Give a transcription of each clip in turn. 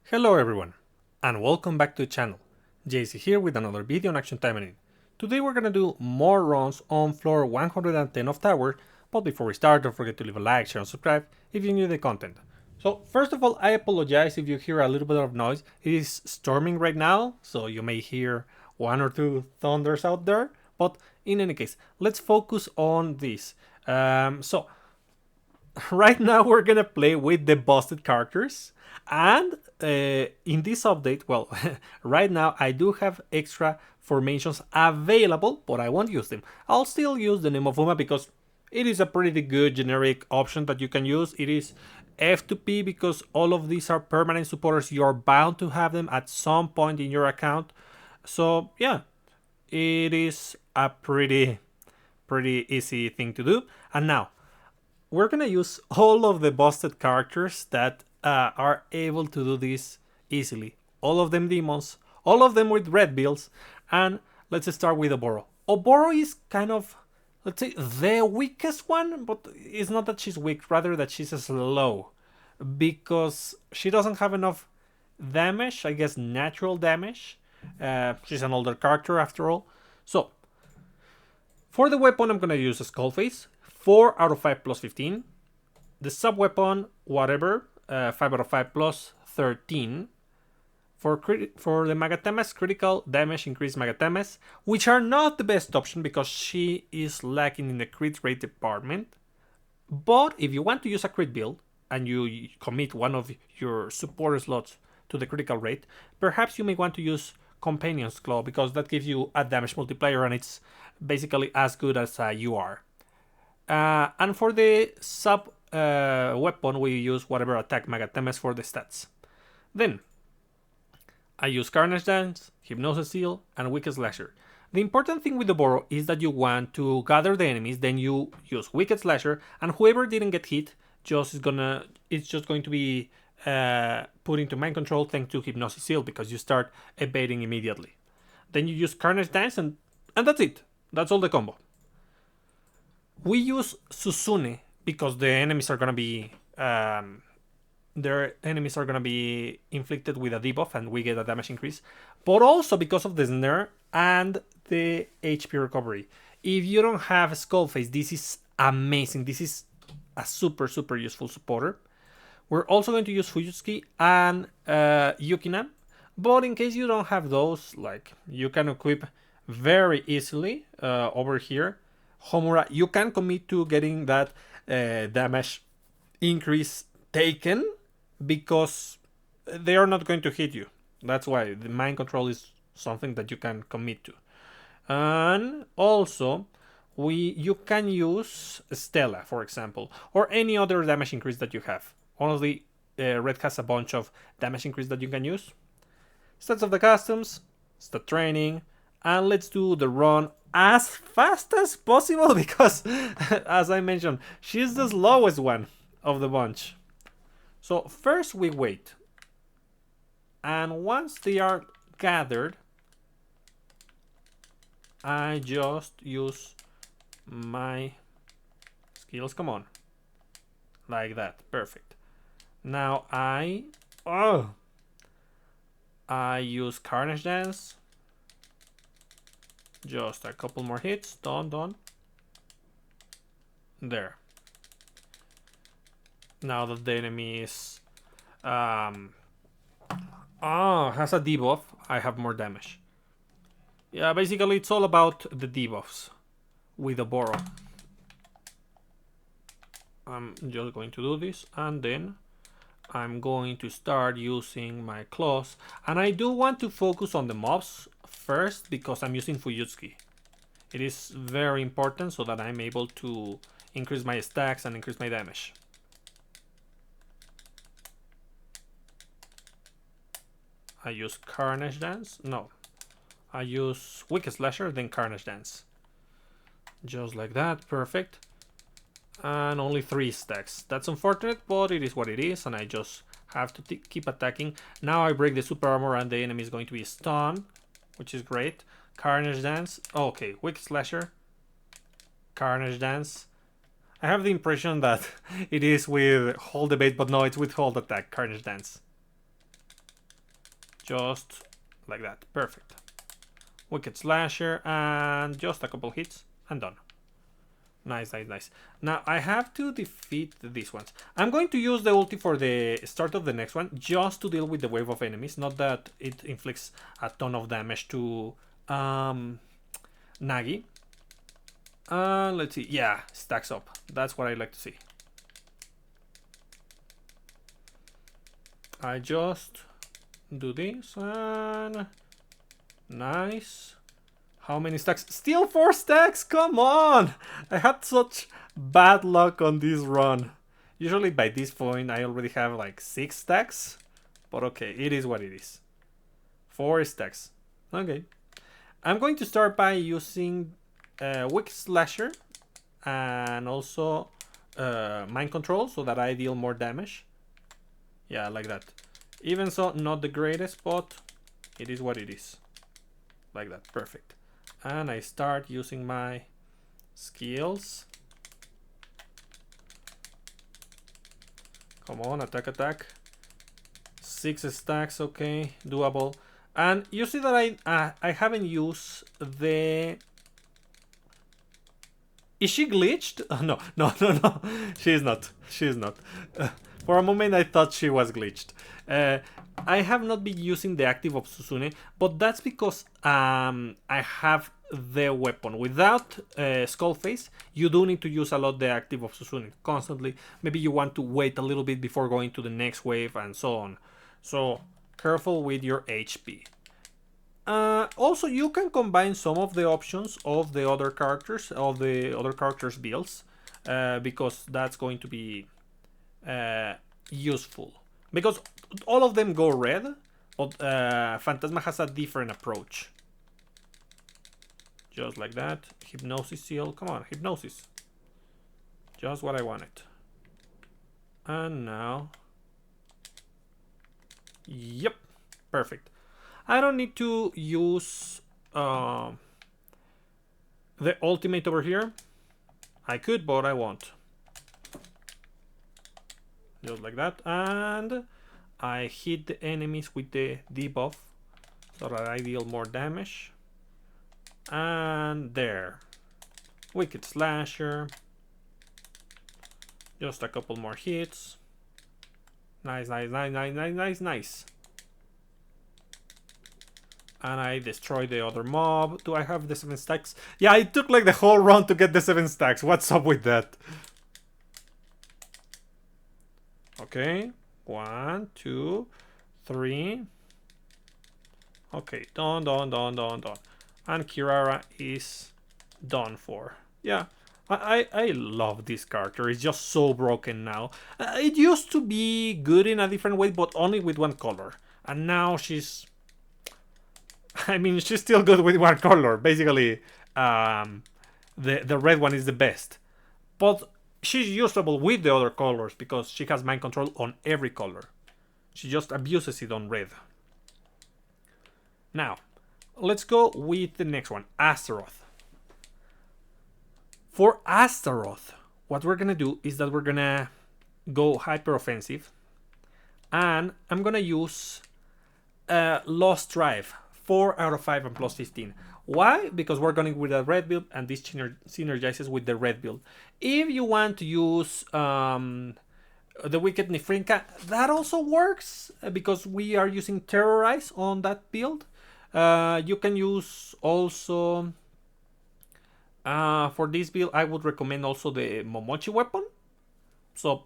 Hello everyone, and welcome back to the channel. JC here with another video on Action Taimanin. Today we're gonna do more runs on floor 110 of Tower, but before we start, don't forget to leave a like, share, and subscribe if you enjoy the content. So first of all, I apologize if you hear a little bit of noise. It is storming right now, so you may hear one or two thunders out there, but in any case, let's focus on this. Right now we're gonna play with the busted characters, and in this update, well, right now I do have extra formations available, but I won't use them. I'll still use the name of Uma because it is a pretty good generic option that you can use. It is F to P because all of these are permanent supporters. You're bound to have them at some point in your account. So yeah, it is a pretty easy thing to do. And now we're gonna use all of the busted characters that are able to do this easily. All of them demons, all of them with red builds, and let's start with Oboro. Oboro is kind of, let's say, the weakest one, but it's not that she's weak, rather that she's slow. Because she doesn't have enough damage, I guess natural damage. She's an older character after all. So, for the weapon, I'm gonna use a Skullface. 4 out of 5 plus 15. The sub weapon, whatever, 5 out of 5 plus 13. For the Magatemes, critical damage increase Magatemes, which are not the best option because she is lacking in the crit rate department. But if you want to use a crit build and you commit one of your supporter slots to the critical rate, perhaps you may want to use Companion's Claw because that gives you a damage multiplier and it's basically as good as you are. And for the sub weapon, we use whatever attack Magatemes for the stats. Then, I use Carnage Dance, Hypnosis Seal, and Wicked Slasher. The important thing with the Oboro is that you want to gather the enemies, then you use Wicked Slasher, and whoever didn't get hit it's just going to be put into mind control thanks to Hypnosis Seal because you start evading immediately. Then you use Carnage Dance, and that's it. That's all the combo. We use Susune because the enemies are gonna be inflicted with a debuff and we get a damage increase, but also because of the snare and the HP recovery. If you don't have Skullface, this is amazing. This is a super useful supporter. We're also going to use Fujitsuki and Yukina, but in case you don't have those, like you can equip very easily over here. Homura, you can commit to getting that damage increase taken because they are not going to hit you. That's why the mind control is something that you can commit to. And also, you can use Stella, for example, or any other damage increase that you have. Honestly, Red has a bunch of damage increase that you can use. Stats of the customs, stat training, and let's do the run as fast as possible because, as I mentioned, she's the slowest one of the bunch. So first we wait, and once they are gathered, I just use my skills. Come on, like that, perfect. Now I use Carnage Dance. Just a couple more hits. Done. There. Now that the enemy is has a debuff, I have more damage. Yeah, basically it's all about the debuffs with Oboro. I'm just going to do this and then I'm going to start using my claws, and I do want to focus on the mobs first because I'm using Fujitsuki. It is very important so that I'm able to increase my stacks and increase my damage. I use Carnage Dance. No, I use Wicked Slasher, then Carnage Dance. Just like that, perfect. And only 3 stacks. That's unfortunate, but it is what it is, and I just have to keep attacking. Now I break the super armor and the enemy is going to be stunned, which is great. Carnage Dance. Okay, Wicked Slasher. Carnage Dance. I have the impression that it is with hold debate, but no, it's with hold attack, Carnage Dance. Just like that. Perfect. Wicked Slasher, and just a couple hits, and done. Nice, nice, nice. Now, I have to defeat these ones. I'm going to use the ulti for the start of the next one, just to deal with the wave of enemies. Not that it inflicts a ton of damage to Nagi. Let's see. Yeah, stacks up. That's what I like to see. I just do this, and... nice. How many stacks? Still 4 stacks? Come on! I had such bad luck on this run. Usually by this point I already have like 6 stacks. But okay, it is what it is. 4 stacks. Okay. I'm going to start by using Wicked Slasher and also Mind Control so that I deal more damage. Yeah, like that. Even so, not the greatest, but it is what it is. Like that, perfect. And I start using my skills. Come on, attack, attack. 6 stacks, okay, doable. And you see that I haven't used the... Is she glitched? Oh, no, no, no, no. She's not. She's not. For a moment I thought she was glitched. I have not been using the active of Susune, but that's because I have the weapon. Without Skullface, you do need to use a lot the active of Susune constantly. Maybe you want to wait a little bit before going to the next wave and so on. So careful with your HP. Also, you can combine some of the options of the other characters, builds, because that's going to be useful. Because all of them go red, but Phantasma has a different approach. Just like that. Hypnosis seal. Come on, Hypnosis. Just what I wanted. And now... Yep, perfect. I don't need to use the ultimate over here. I could, but I won't. Just like that. And I hit the enemies with the debuff so that I deal more damage. And there. Wicked Slasher. Just a couple more hits. Nice, nice, nice, nice, nice, nice, nice. And I destroyed the other mob. Do I have the 7 stacks? Yeah, it took like the whole round to get the 7 stacks. What's up with that? Okay. 1, 2, 3. Okay, done, done, done, done, done. And Kirara is done for. Yeah, I love this character. It's just so broken now. It used to be good in a different way, but only with one color. And now she's... I mean, she's still good with one color. Basically, the red one is the best. But she's usable with the other colors because she has mind control on every color. She just abuses it on red. Now, let's go with the next one, Astaroth. For Astaroth, what we're gonna do is that we're gonna go hyper offensive. And I'm gonna use Lost Drive. 4 out of 5 and plus 15. Why? Because we're going with a red build and this synergizes with the red build. If you want to use the Wicked Nifrinka, that also works because we are using Terrorize on that build. You can use also, for this build, I would recommend also the Momochi weapon. So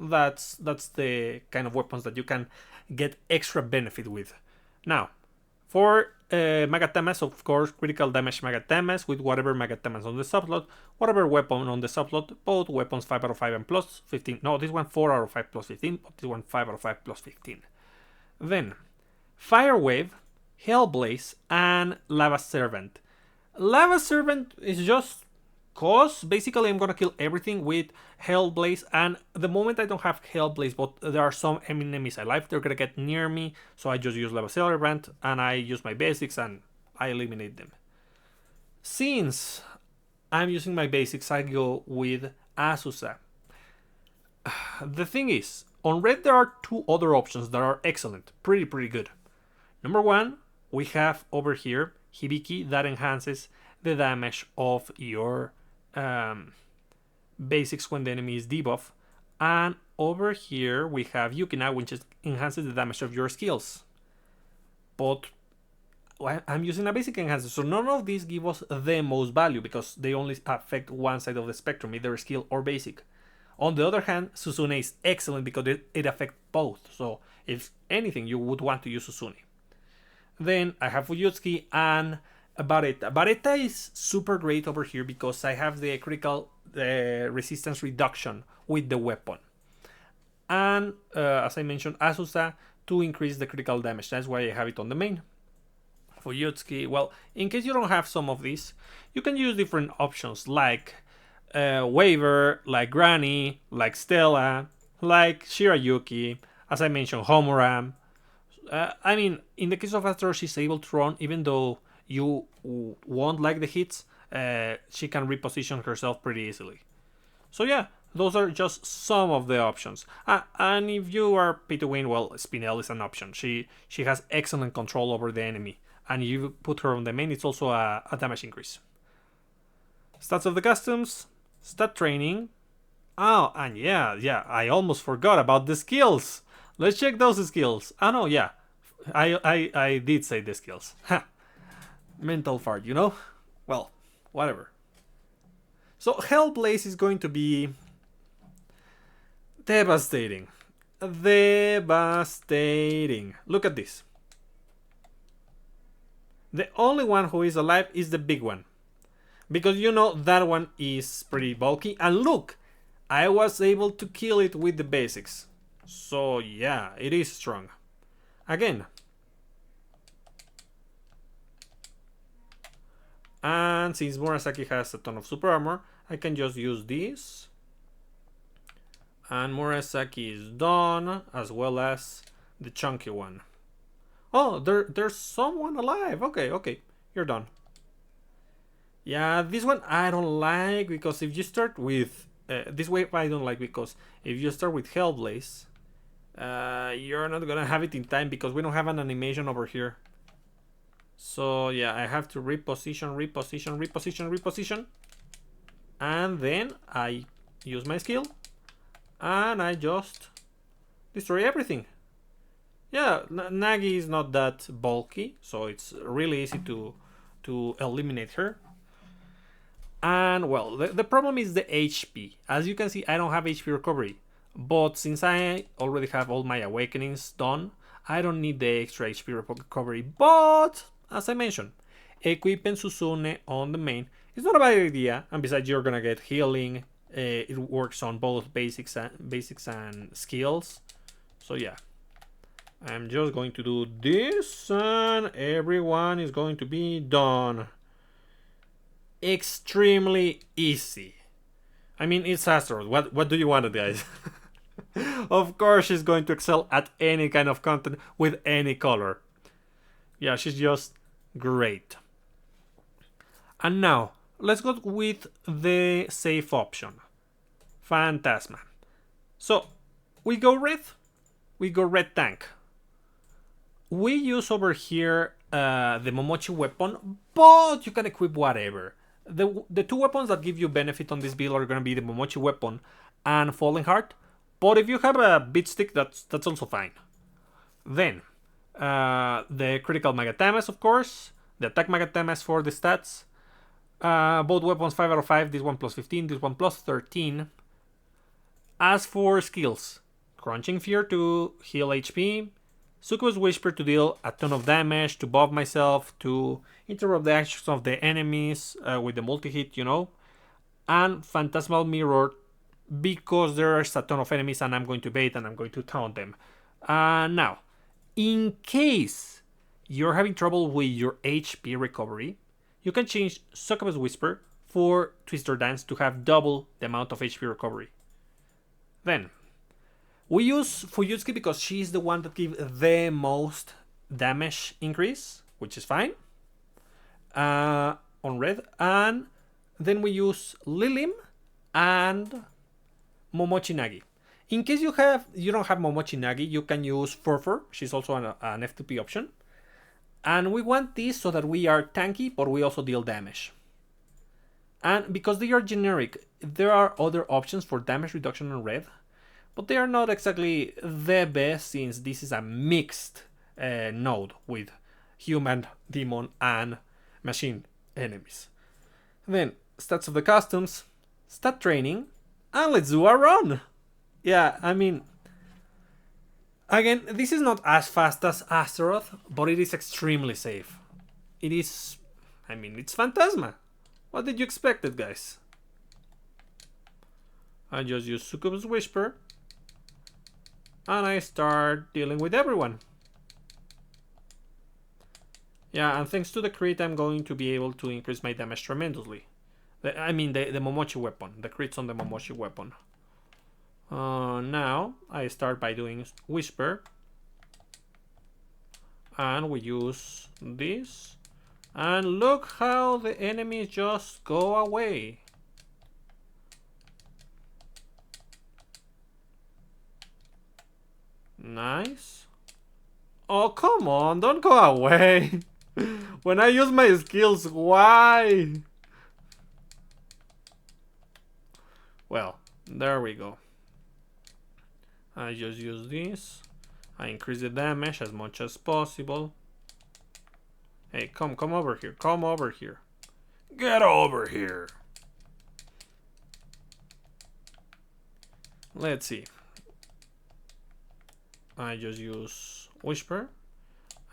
that's the kind of weapons that you can get extra benefit with. Now, for Magatamas, of course, critical damage Magatamas with whatever Magatamas on the subslot, whatever weapon on the subslot, both weapons 5 out of 5 and plus 15. No, this one 4 out of 5 plus 15, but this one 5 out of 5 plus 15. Then, Fire Wave, Hellblaze, and Lava Servant. Lava Servant is just cause. Basically, I'm gonna kill everything with Hellblaze, and the moment I don't have Hellblaze, but there are some enemies alive, they're gonna get near me, so I just use Lava Servant, and I use my basics, and I eliminate them. Since I'm using my basics, I go with Azusa. The thing is, on red there are 2 other options that are excellent, pretty good. Number one, we have over here Hibiki that enhances the damage of your basics when the enemy is debuff. And over here we have Yukina, which enhances the damage of your skills. But I'm using a basic enhancer, so none of these give us the most value because they only affect one side of the spectrum, either skill or basic. On the other hand, Susune is excellent because it affects both, so if anything, you would want to use Susune. Then I have Fuyutsuki and Baretta. Baretta is super great over here because I have the critical resistance reduction with the weapon. And as I mentioned, Asusa to increase the critical damage. That's why I have it on the main. Fuyutsuki, well, in case you don't have some of these, you can use different options like Waver, like Granny, like Stella, like Shirayuki, as I mentioned, Homura. I mean, in the case of Astaroth, she's able to run, even though you won't like the hits, she can reposition herself pretty easily. So yeah, those are just some of the options. And if you are pay to win, well, Spinel is an option. She has excellent control over the enemy. And you put her on the main, it's also a damage increase. Stats of the customs, stat training. Oh, and yeah, I almost forgot about the skills. Let's check those skills. Oh no, yeah, I did say the skills. Ha, mental fart, you know? Well, whatever. So Hellblaze is going to be devastating. Devastating. Look at this. The only one who is alive is the big one. Because you know that one is pretty bulky. And look, I was able to kill it with the basics. So yeah, it is strong. Again. And since Murasaki has a ton of super armor, I can just use this. And Murasaki is done, as well as the chunky one. Oh, there's someone alive. Okay, you're done. Yeah, this one I don't like because if you start with this wave I don't like because if you start with Hellblaze, you're not gonna have it in time because we don't have an animation over here. So yeah, I have to reposition, and then I use my skill, and I just destroy everything. Yeah, Nagi is not that bulky, so it's really easy to eliminate her. And well, the problem is the HP. As you can see, I don't have HP recovery. But since I already have all my awakenings done, I don't need the extra HP recovery. But, as I mentioned, equipping Susune on the main is not a bad idea. And besides, you're gonna get healing. It works on both basics and skills. So yeah. I'm just going to do this and everyone is going to be done. Extremely easy. I mean, it's Astaroth. What do you want, guys? Of course she's going to excel at any kind of content with any color. Yeah, she's just great. And now, let's go with the safe option. Phantasma. So, we go red tank. We use over here the Momochi weapon, but you can equip whatever. The two weapons that give you benefit on this build are going to be the Momochi weapon and Falling Heart. But if you have a beat stick, that's also fine. Then, the critical Magatamas, of course. The attack Magatamas for the stats. Both weapons 5 out of 5. This one plus 15, this one plus 13. As for skills, Crunching Fear to heal HP. Succubus Whisper to deal a ton of damage, to buff myself, to interrupt the actions of the enemies with the multi-hit, you know. And Phantasmal Mirror because there's a ton of enemies and I'm going to bait and I'm going to taunt them. Now, in case you're having trouble with your HP recovery, you can change Succubus Whisper for Twister Dance to have double the amount of HP recovery. Then, we use Fuyutsuki because she's the one that gives the most damage increase, which is fine. On red. And then we use Lilim and Momochi Nagi. In case you don't have Momochi Nagi, you can use Furfur. She's also an FTP option. And we want this so that we are tanky, but we also deal damage. And because they are generic, there are other options for damage reduction on red, but they are not exactly the best since this is a mixed node with human, demon, and machine enemies. Then, stats of the customs, stat training, and let's do a run! Yeah, I mean, again, this is not as fast as Astaroth, but it is extremely safe. It is, I mean, it's Phantasma. What did you expect it, guys? I just use Succubus Whisper, and I start dealing with everyone. Yeah, and thanks to the crit, I'm going to be able to increase my damage tremendously. I mean, the Momochi weapon, the crits on the Momochi weapon. Now, I start by doing Whisper. And we use this. And look how the enemies just go away. Nice. Oh, come on, don't go away. When I use my skills, why? Well, there we go. I just use this. I increase the damage as much as possible. Hey, come over here. Come over here. Get over here. Let's see. I just use Whisper.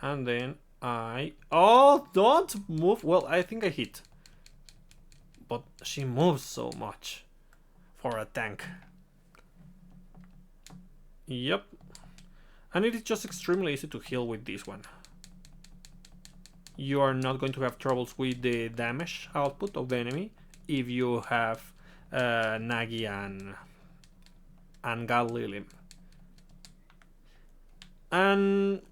And then I... Oh, don't move. Well, I think I hit. But she moves so much for a tank. Yep. And it is just extremely easy to heal with this one. You are not going to have troubles with the damage output of the enemy if you have Nagi and Galilim. And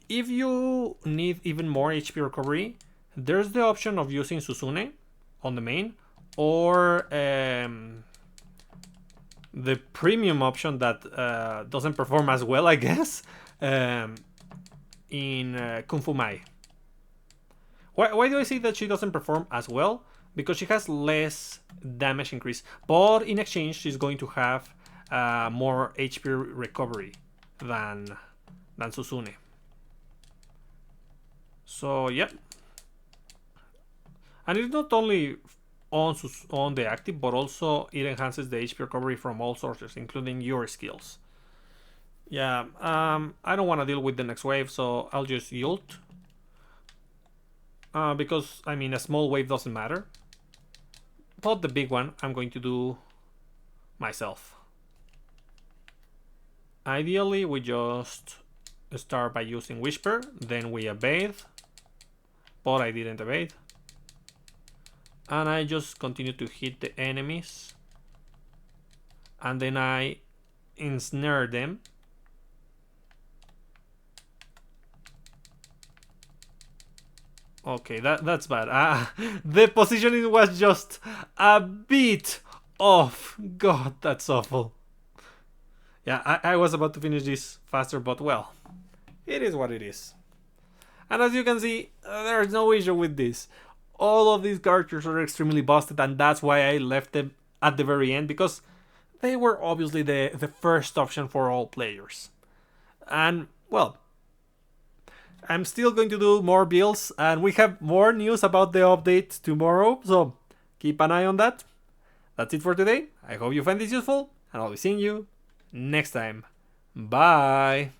if you need even more HP recovery, there's the option of using Susune on the main, or the premium option that doesn't perform as well, I guess, in Kung Fu Mai. Why do I say that she doesn't perform as well? Because she has less damage increase, but in exchange she's going to have more HP recovery than Susune. So yep. And it's not only on the active, but also it enhances the HP recovery from all sources, including your skills. Yeah, I don't want to deal with the next wave, so I'll just ult. Because, I mean, a small wave doesn't matter. But the big one, I'm going to do myself. Ideally, we just start by using Whisper, then we evade. But I didn't evade. And I just continue to hit the enemies. And then I ensnare them. Okay, that's bad. The positioning was just a bit off. God, that's awful. Yeah, I was about to finish this faster, but well, it is what it is. And as you can see, there's no issue with this. All of these characters are extremely busted, and that's why I left them at the very end, because they were obviously the first option for all players. And, well, I'm still going to do more builds, and we have more news about the update tomorrow, so keep an eye on that. That's it for today. I hope you find this useful, and I'll be seeing you next time. Bye!